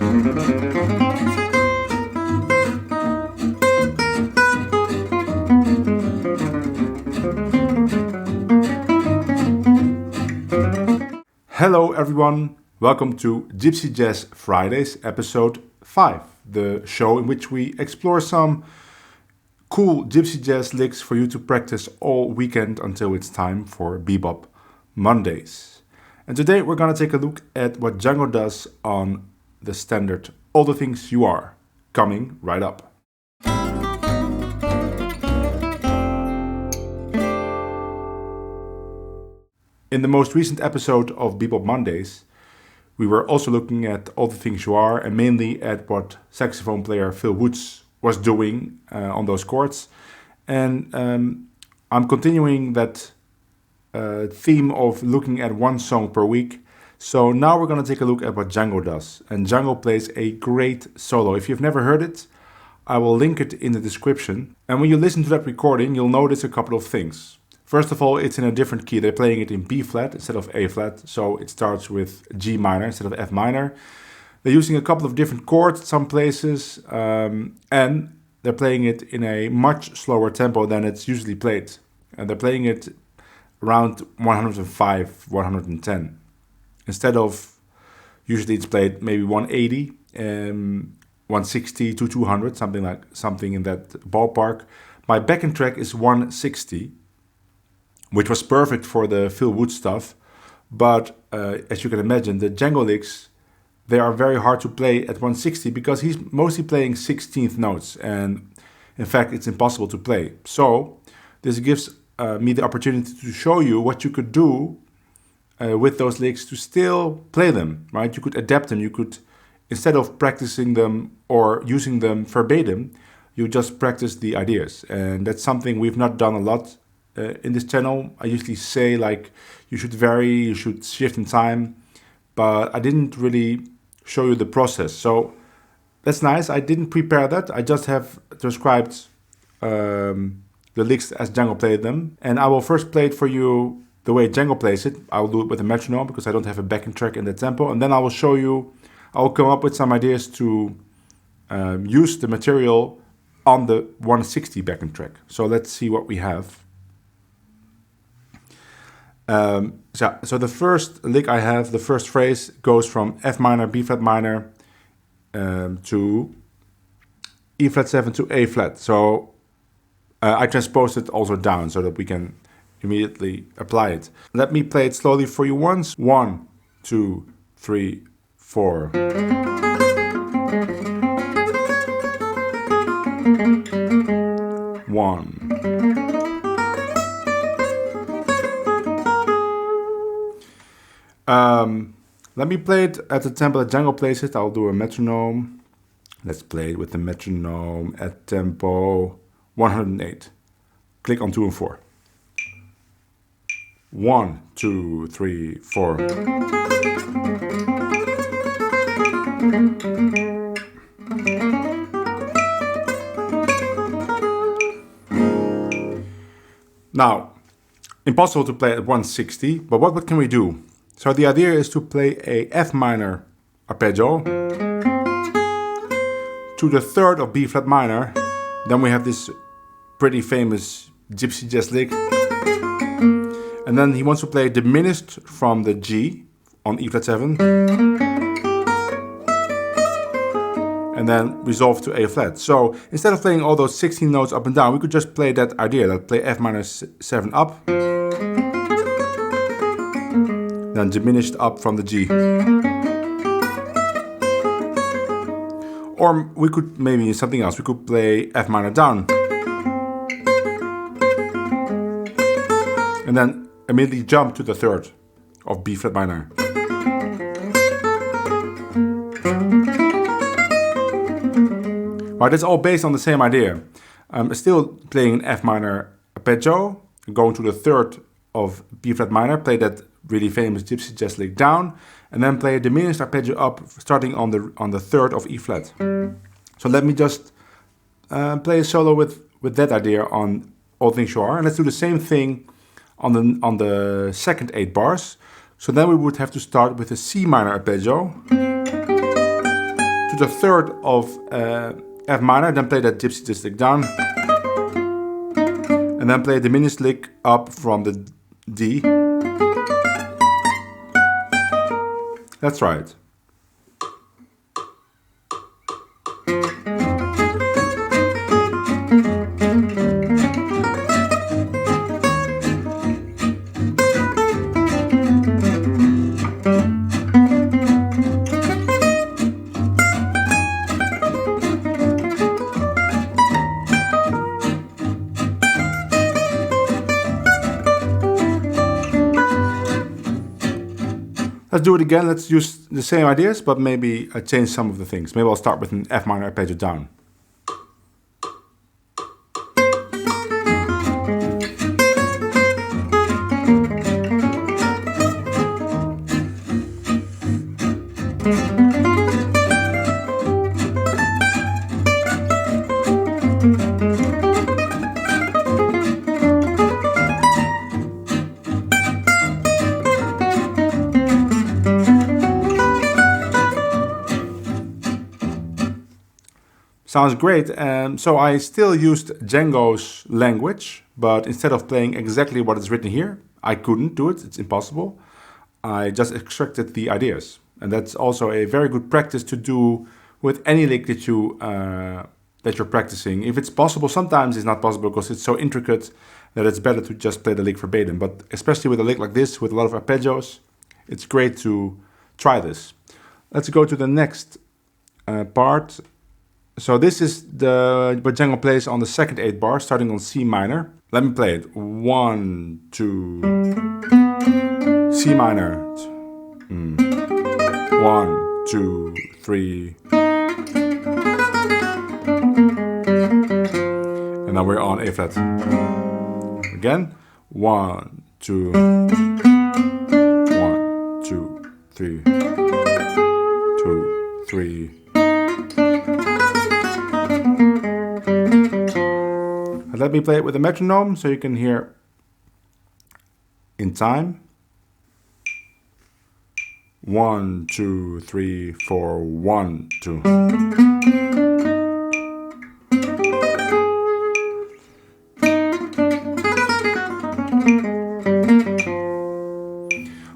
Hello everyone, welcome to Gypsy Jazz Fridays, episode 5, the show in which we explore some cool gypsy jazz licks for you to practice all weekend until it's time for Bebop Mondays. And today we're gonna take a look at what Django does on the standard All the Things You Are, coming right up. In the most recent episode of Bebop Mondays, we were also looking at All the Things You Are and mainly at what saxophone player Phil Woods was doing on those chords. And I'm continuing that theme of looking at one song per week. So now we're going to take a look at what Django does. And Django plays a great solo. If you've never heard it, I will link it in the description. And when you listen to that recording, you'll notice a couple of things. First of all, it's in a different key. They're playing it in B flat instead of A flat, so it starts with G minor instead of F minor. They're using a couple of different chords in some places, and they're playing it in a much slower tempo than it's usually played. And they're playing it around 105, 110. Instead of, usually it's played maybe 180, 160 to 200, something in that ballpark. My backing track is 160. Which was perfect for the Phil Woods stuff, but as you can imagine, the Django licks, they are very hard to play at 160 because he's mostly playing 16th notes, and in fact it's impossible to play. So this gives me the opportunity to show you what you could do with those licks to still play them, right? You could adapt them, you could, instead of practicing them or using them verbatim, you just practice the ideas, and that's something we've not done a lot in this channel. I usually say like you should vary, you should shift in time, but I didn't really show you the process. So that's nice. I didn't prepare that. I just have transcribed the licks as Django played them. And I will first play it for you the way Django plays it. I will do it with a metronome because I don't have a backing track in the tempo. And then I will show you, I will come up with some ideas to use the material on the 160 backing track. So let's see what we have. So the first lick I have, the first phrase goes from F minor, B flat minor to E flat 7 to A flat. So I transposed it also down so that we can immediately apply it. Let me play it slowly for you once. 1, 2, 3, 4. One. Let me play it at the tempo that Django plays it. I'll do a metronome. Let's play it with the metronome at tempo 108. Click on 2 and 4. 1, 2, 3, 4. Now, impossible to play at 160, but what can we do? So the idea is to play a F minor arpeggio to the third of B flat minor. Then we have this pretty famous gypsy jazz lick. And then he wants to play diminished from the G on E flat 7. And then resolve to A flat. So instead of playing all those 16 notes up and down, we could just play that idea, that play F minor 7 up. Then diminished up from the G. Or we could maybe something else. We could play F minor down. And then immediately jump to the third of B flat minor. Right, it's all based on the same idea. I'm still playing an F minor arpeggio, going to the third of B flat minor, play that really famous gypsy jazz lick down, and then play a diminished arpeggio up, starting on the third of E flat. So let me just play a solo with that idea on All Things You Are, and let's do the same thing on the second 8 bars. So then we would have to start with a C minor arpeggio, the third of F minor, then play that Gypsy Jazz lick down, and then play a diminished lick up from the D. That's right. Let's do it again. Let's use the same ideas, but maybe change some of the things. Maybe I'll start with an F minor arpeggio down. Sounds great. So I still used Django's language, but instead of playing exactly what is written here, I couldn't do it. It's impossible. I just extracted the ideas. And that's also a very good practice to do with any lick that you're practicing. If it's possible, sometimes it's not possible because it's so intricate that it's better to just play the lick verbatim. But especially with a lick like this, with a lot of arpeggios, it's great to try this. Let's go to the next part. So this is what Django plays on the second 8 bar, starting on C minor. Let me play it. 1, 2, C minor. 1, 2, 3. And now we're on A flat. Again. 1, 2. 1, 2, 3. 2, 3. Let me play it with a metronome so you can hear in time. 1, 2, 3, 4, 1, 2.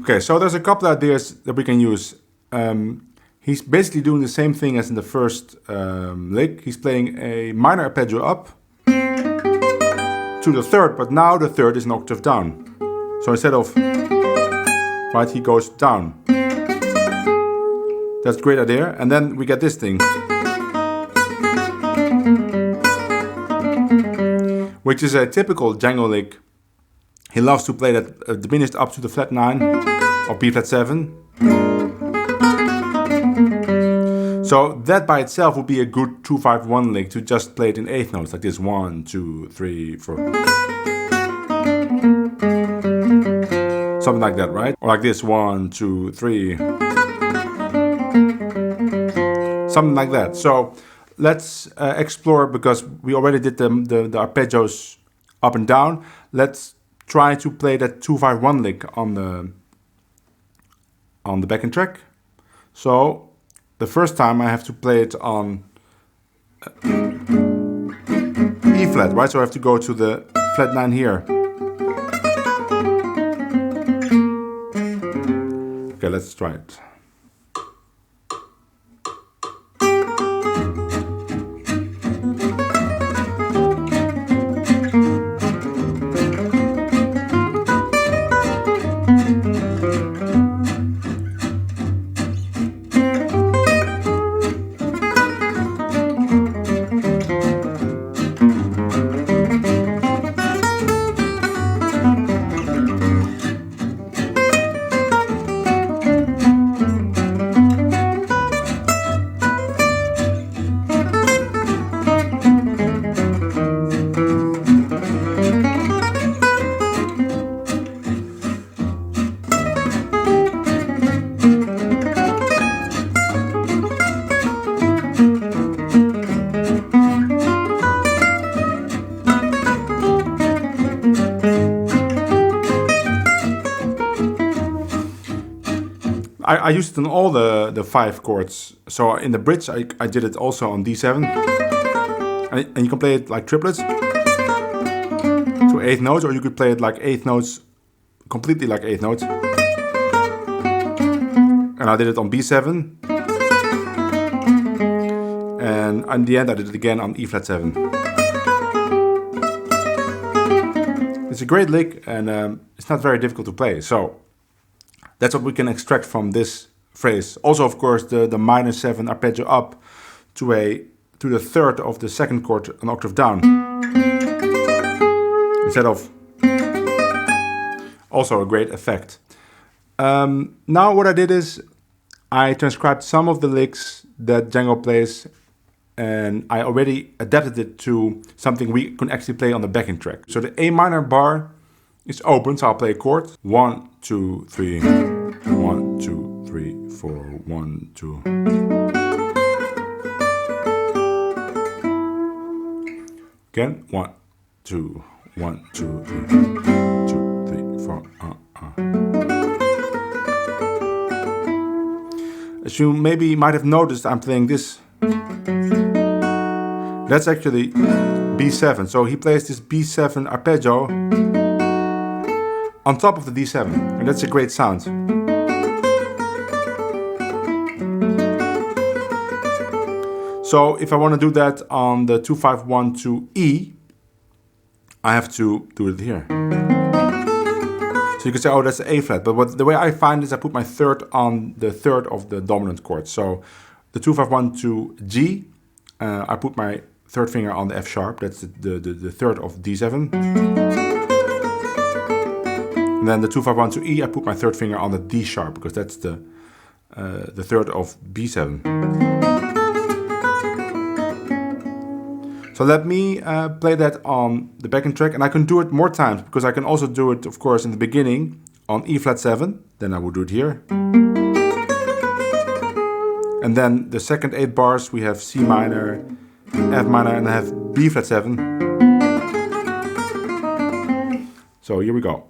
Okay, so there's a couple of ideas that we can use. He's basically doing the same thing as in the first lick. He's playing a minor arpeggio up to the third, but now the third is an octave down. So instead of right, he goes down. That's a great idea. And then we get this thing, which is a typical Django lick. He loves to play that diminished up to the flat 9 or B flat 7. So that by itself would be a good 2-5-1 lick to just play it in eighth notes like this. 1, 2, 3, 4. Something like that, right? Or like this. 1, 2, 3. Something like that. So let's explore, because we already did the arpeggios up and down. Let's try to play that 2-5-1 lick on the backing track. So the first time I have to play it on E flat, right? So I have to go to the flat 9 here. Okay, let's try it. I used it on all the 5 chords. So in the bridge, I did it also on D7. And you can play it like triplets. So 8th notes, or you could play it like 8th notes, completely like 8th notes. And I did it on B7. And in the end I did it again on E flat 7. It's a great lick, and it's not very difficult to play. So that's what we can extract from this phrase. Also, of course, the minor 7 arpeggio up to the third of the second chord an octave down. Instead of, also a great effect. Now what I did is I transcribed some of the licks that Django plays, and I already adapted it to something we can actually play on the backing track. So the A minor bar is open, so I'll play a chord. 1, 2, 3, 1, 2, 3, 4, 1, 2. Again, 1, 2, 1, 2, 3, 2, 3, 4. As you maybe might have noticed, I'm playing this. That's actually B7. So he plays this B7 arpeggio on top of the D7, and that's a great sound. So if I want to do that on the 2-5-1-2 E, I have to do it here. So you can say, oh, that's the A flat. But the way I find is I put my third on the third of the dominant chord. So the 2-5-1-2 G, I put my third finger on the F sharp. That's the third of D7. And then the 2-5-1-2 E, I put my third finger on the D sharp, because that's the third of B7. So let me play that on the backing track, and I can do it more times, because I can also do it, of course, in the beginning on E flat 7. Then I would do it here. And then the second 8 bars, we have C minor, F minor, and I have B flat 7. So here we go.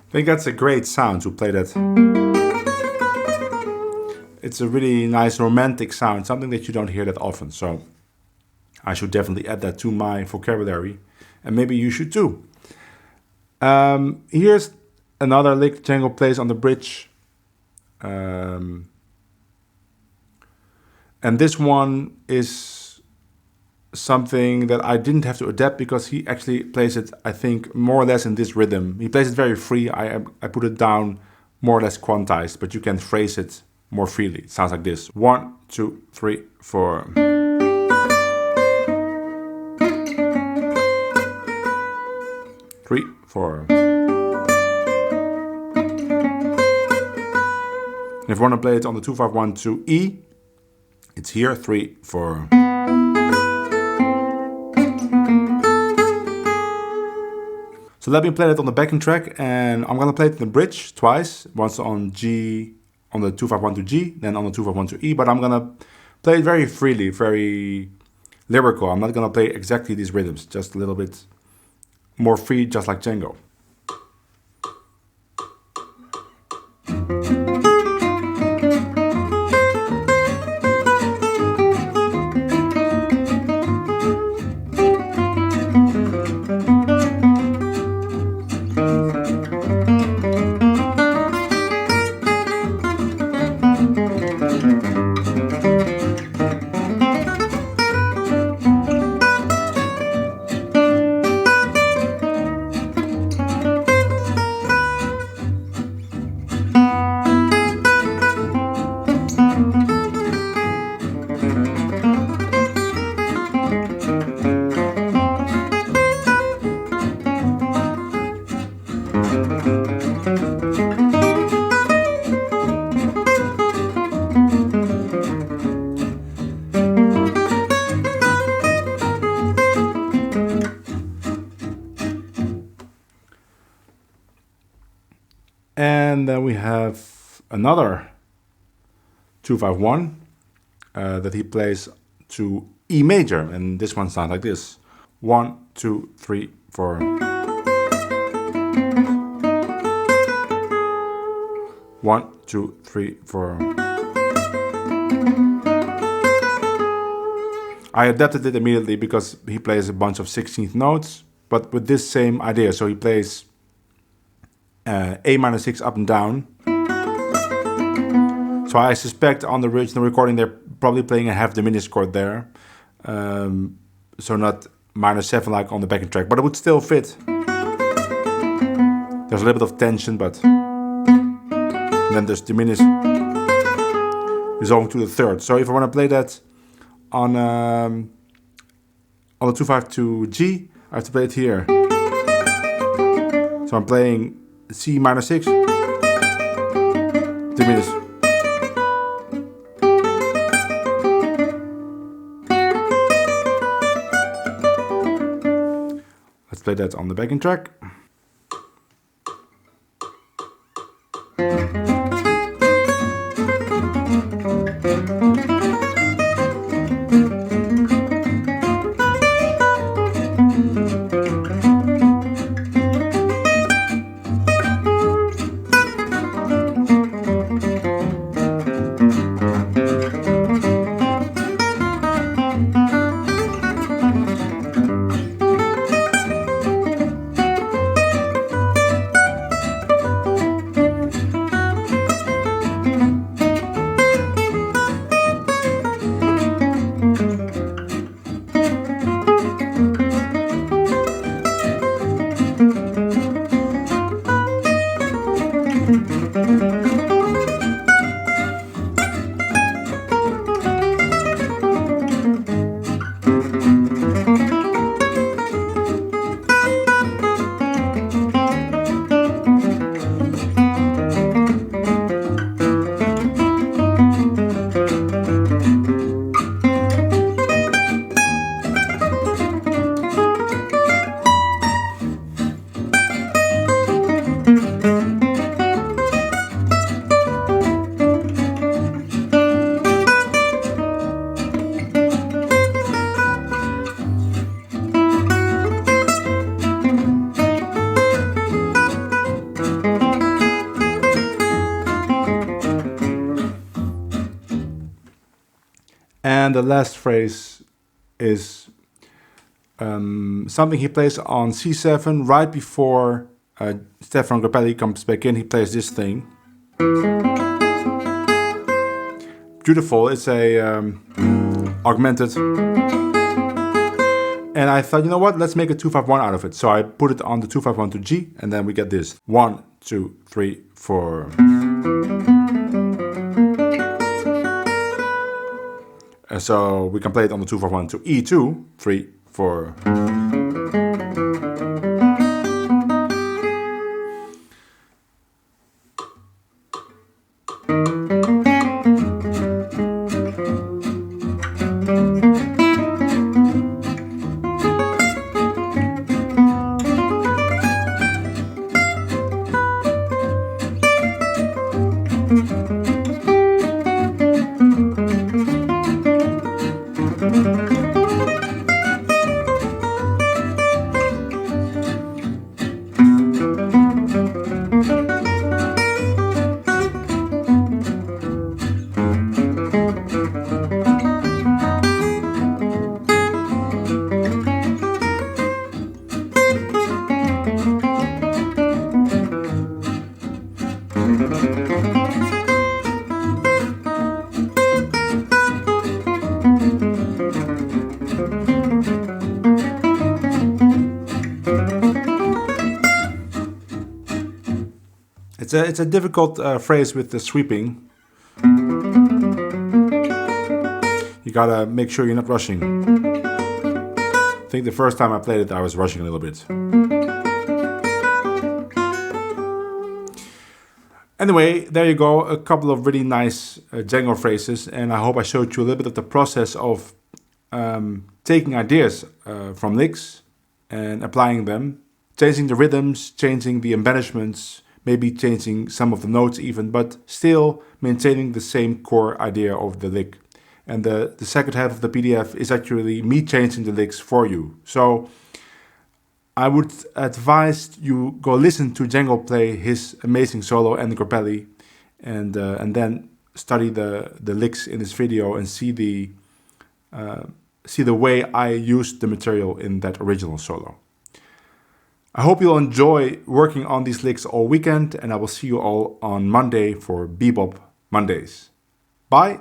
I think that's a great sound to play that. It's a really nice romantic sound, something that you don't hear that often. So I should definitely add that to my vocabulary, and maybe you should too. Here's another lick Django plays on the bridge. And this one is something that I didn't have to adapt, because he actually plays it, I think, more or less in this rhythm. He plays it very free. I put it down more or less quantized, but you can phrase it more freely. It sounds like this. 1, 2, 3, 4. Three, 4. And if you want to play it on the 2-5-1-2 E, it's here, 3, 4. So let me play it on the backing track, and I'm gonna play it in the bridge twice. Once on G, on the 2-5-1-2 G, then on the 2-5-1-2 E. But I'm gonna play it very freely, very lyrical. I'm not gonna play exactly these rhythms, just a little bit more free, just like Django. And then we have another 2-5-1 that he plays to E major, and this one sounds like this: 1, 2, 3, 4. 1, 2, 3, 4. I adapted it immediately because he plays a bunch of 16th notes, but with this same idea. So he plays A minor 6 up and down. So I suspect on the original recording they're probably playing a half diminished chord there. So not minor 7 like on the backing track, but it would still fit. There's a little bit of tension, but then there's diminished resolving to the third. So if I want to play that on the 2-5-2 G, I have to play it here. So I'm playing C minor 6, diminished. Let's play that on the backing track. And the last phrase is something he plays on C7 right before Stefan Grappelli comes back in. He plays this thing. Beautiful. It's a augmented. And I thought, you know what? Let's make a 2-5-1 out of it. So I put it on the 2-5-1 to G, and then we get this: 1, 2, 3, 4. So we can play it on the 2-5-1 to E2, 3, 4. It's a difficult phrase with the sweeping. You gotta make sure you're not rushing. I think the first time I played it, I was rushing a little bit. Anyway, there you go, a couple of really nice Django phrases, and I hope I showed you a little bit of the process of taking ideas from licks and applying them, changing the rhythms, changing the embellishments, maybe changing some of the notes even, but still maintaining the same core idea of the lick. And the second half of the PDF is actually me changing the licks for you. So I would advise you go listen to Django play his amazing solo and the Grappelli, and then study the licks in this video and see the way I used the material in that original solo. I hope you'll enjoy working on these licks all weekend, and I will see you all on Monday for Bebop Mondays. Bye!